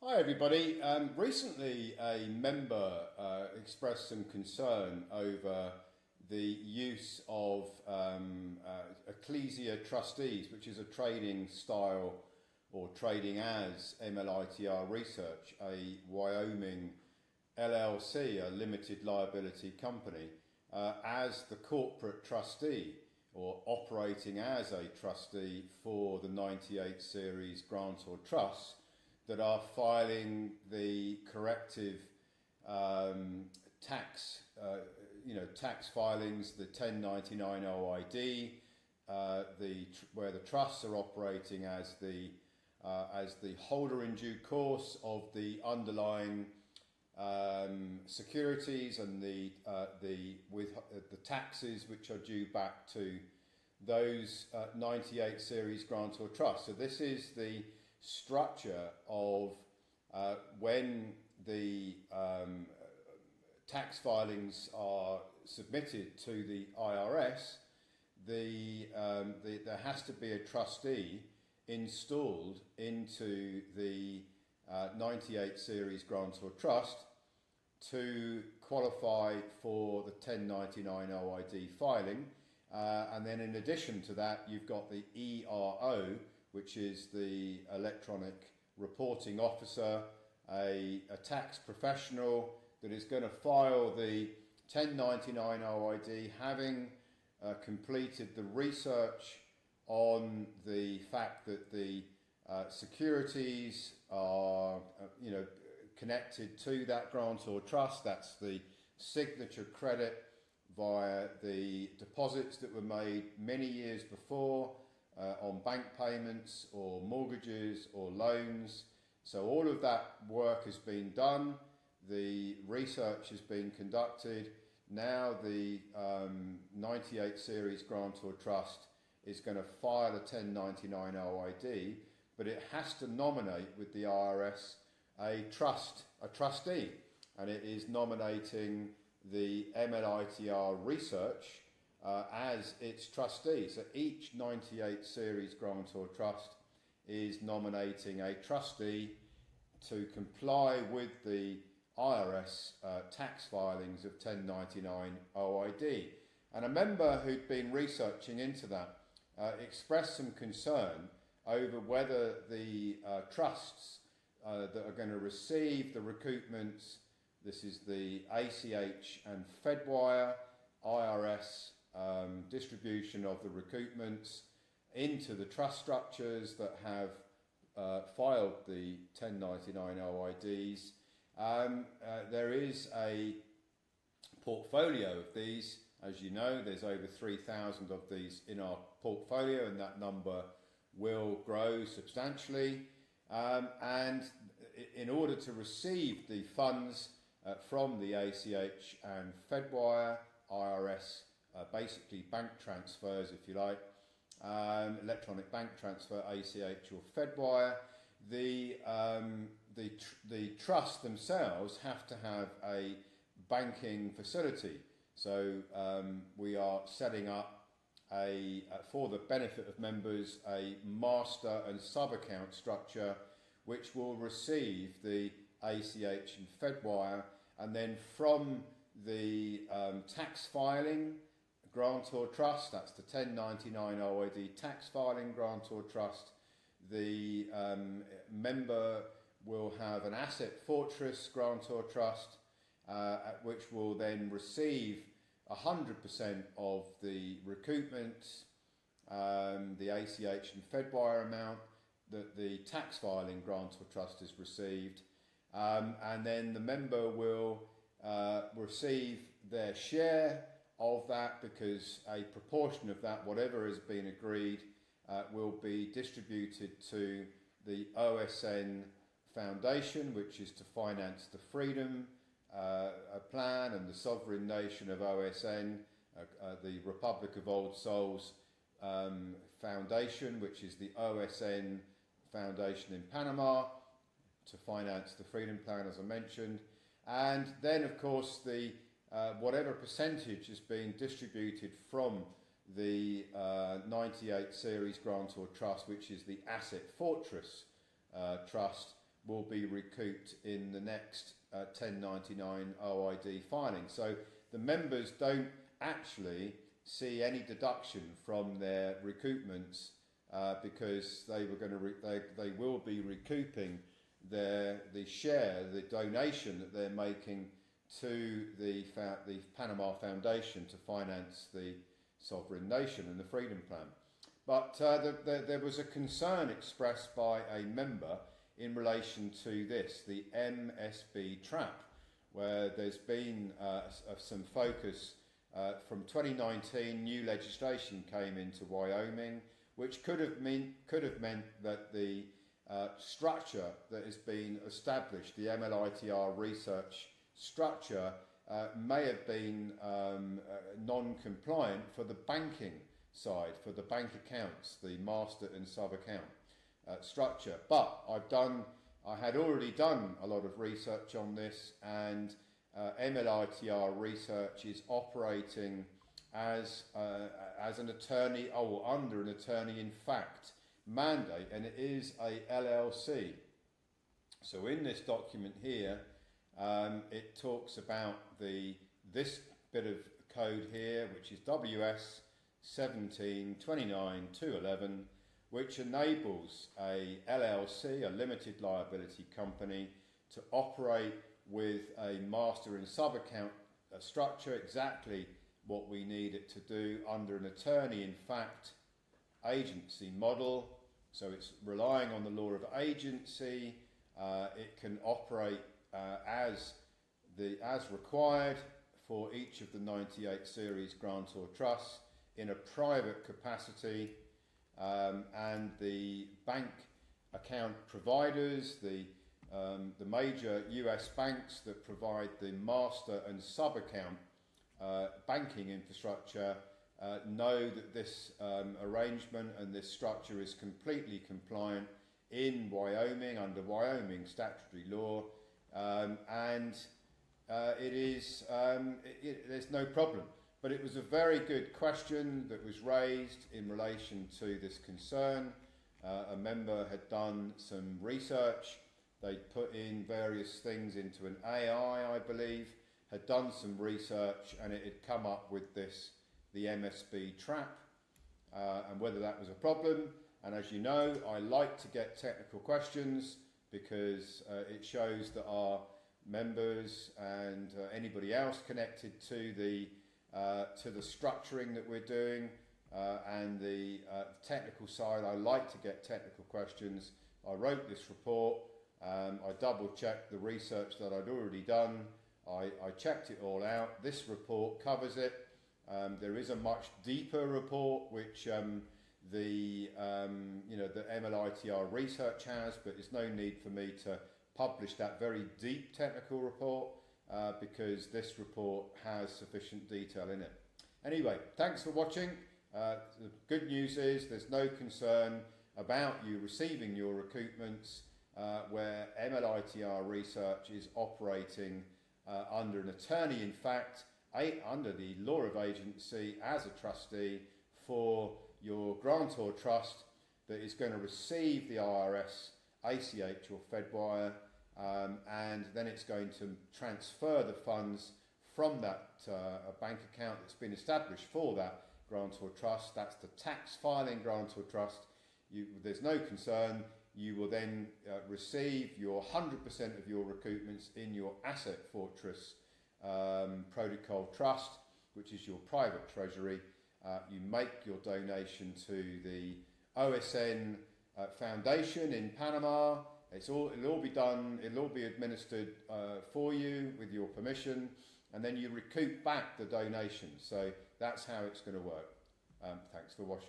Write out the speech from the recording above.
Hi everybody. Recently a member expressed some concern over the use of Ecclesia Trustees, which is a trading style or trading as MLITR Research, a Wyoming LLC, a limited liability company, as the corporate trustee or operating as a trustee for the 98 Series Grantor Trusts that are filing the corrective tax, tax filings, the 1099 OID, where the trusts are operating as the holder in due course of the underlying securities and the taxes which are due back to those 98 Series Grantor Trusts. So this is the structure of when the tax filings are submitted to the IRS, there has to be a trustee installed into the 98 Series Grantor Trust to qualify for the 1099 OID filing, and then in addition to that you've got the ERO, which is the electronic reporting officer, a tax professional that is going to file the 1099 OID, having completed the research on the fact that the securities are connected to that grantor trust. That's the signature credit via the deposits that were made many years before, on bank payments or mortgages or loans. So all of that work has been done, the research has been conducted. Now the 98 Series Grantor Trust is going to file a 1099 OID, but it has to nominate with the IRS a trustee, and it is nominating the MLITR Research as its trustee. So each 98 Series Grantor Trust is nominating a trustee to comply with the IRS tax filings of 1099 OID. And a member who'd been researching into that expressed some concern over whether the trusts that are going to receive the recoupments, this is the ACH and Fedwire IRS distribution of the recoupments into the trust structures that have filed the 1099 OIDs. There is a portfolio of these. As you know, there's over 3,000 of these in our portfolio, and that number will grow substantially. And in order to receive the funds from the ACH and Fedwire IRS, basically bank transfers, if you like, electronic bank transfer, ACH or Fedwire, the trusts themselves have to have a banking facility. So we are setting up for the benefit of members, a master and sub-account structure which will receive the ACH and Fedwire, and then from the tax filing Grantor Trust, that's the 1099 OID tax filing Grantor Trust, the member will have an asset fortress Grantor Trust, which will then receive 100% of the recoupments, the ACH and Fedwire amount that the tax filing Grantor Trust has received, and then the member will receive their share of that, because a proportion of that, whatever has been agreed, will be distributed to the OSN Foundation, which is to finance the Freedom Plan and the sovereign nation of OSN, the Republic of Old Souls Foundation, which is the OSN Foundation in Panama, to finance the Freedom Plan, as I mentioned. And then, of course, the whatever percentage is being distributed from the 98 Series Grantor Trust, which is the Asset Fortress Trust, will be recouped in the next 1099 OID filing. So the members don't actually see any deduction from their recoupments because they will be recouping the donation that they're making to the Panama Foundation to finance the sovereign nation and the Freedom Plan. But there was a concern expressed by a member in relation to this, the MSB trap, where there's been some focus from 2019. New legislation came into Wyoming, which could have meant that the structure that has been established, the MLITR Research structure, may have been non-compliant for the banking side, for the bank accounts, the master and sub-account structure. But I had already done a lot of research on this, and MLITR Research is operating as an attorney, under an attorney in fact mandate, and it is a LLC. So in this document here, it talks about this bit of code here, which is WS 1729-211, which enables a LLC, a limited liability company, to operate with a master and sub-account structure, exactly what we need it to do under an attorney-in-fact agency model. So it's relying on the law of agency. It can operate as required for each of the 98 Series Grantor Trusts in a private capacity, and the bank account providers, the major US banks that provide the master and sub-account banking infrastructure know that this arrangement and this structure is completely compliant in Wyoming under Wyoming statutory law, and there's no problem. But it was a very good question that was raised in relation to this concern. A member had done some research. They'd put in various things into an AI, I believe, had done some research, and it had come up with the MSB trap, and whether that was a problem. And as you know, I like to get technical questions because it shows that our members and anybody else connected to the structuring that we're doing and the technical side. I like to get technical questions. I wrote this report. I double checked the research that I'd already done. I checked it all out. This report covers it. There is a much deeper report which the MLITR Research has, but there's no need for me to publish that very deep technical report because this report has sufficient detail in it. Anyway, thanks for watching. The good news is there's no concern about you receiving your recoupments where MLITR Research is operating under an attorney in fact, under the law of agency as a trustee for your grantor trust that is going to receive the IRS ACH or FedWire, and then it's going to transfer the funds from that bank account that's been established for that grantor trust. That's the tax filing grantor trust. There's no concern. You will then receive your 100% of your recoupments in your asset fortress protocol trust, which is your private treasury. You make your donation to the OSN Foundation in Panama. It'll all be done, it'll all be administered for you with your permission, and then you recoup back the donation. So that's how it's going to work. Thanks for watching.